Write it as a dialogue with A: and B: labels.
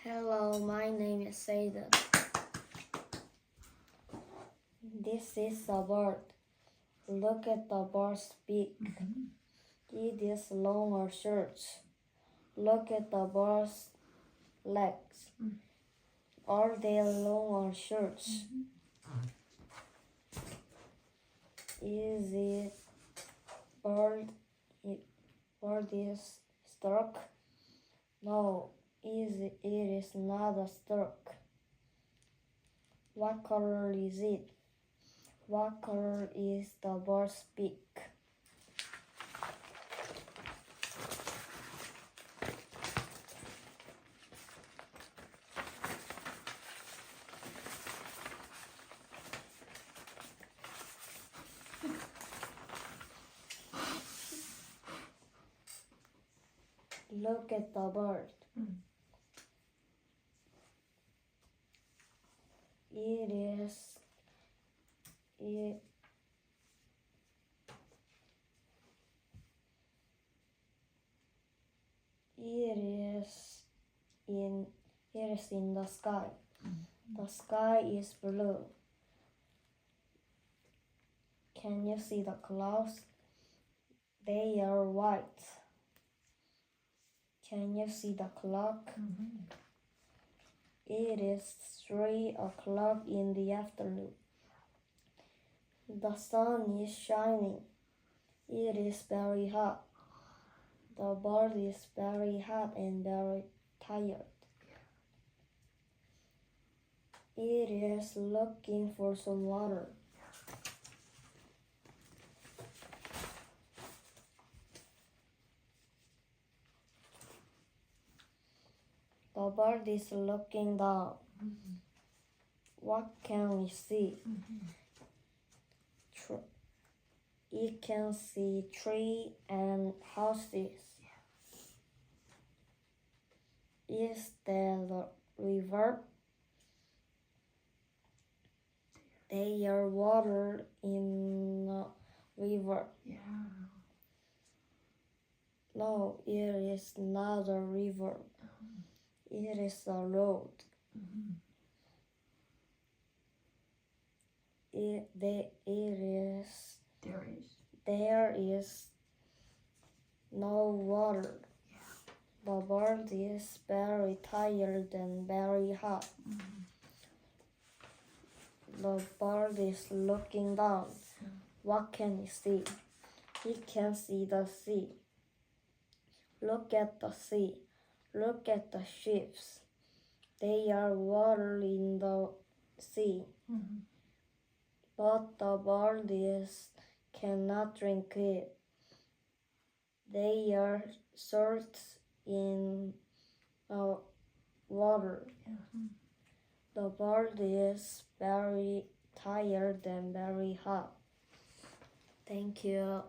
A: Hello, my name is Aden. This is a bird. Look at the bird's beak. It is long or short. Look at the bird's legs. Are they long or short? Is it bird is stork? No, it is not a stork. What color is it? What color is the bird's beak? Look at the bird. It is in the sky. The sky is blue. Can you see the clouds? They are white. Can you see the clock? It is 3 o'clock in the afternoon. The sun is shining. It is very hot. The bird is very hot and very tired. It is looking for some water. The bird is looking down. What can we see? It can see trees and houses. Is there a river? There is water in the river. No, it is not a river. It is a road. There is no water. The bird is very tired and very hot. The bird is looking down. What can he see? He can see the sea. Look at the sea. Look at the ships. They are water in the sea. But the bird cannot drink it. They are salt in the water. The bird is very tired and very hot. Thank you.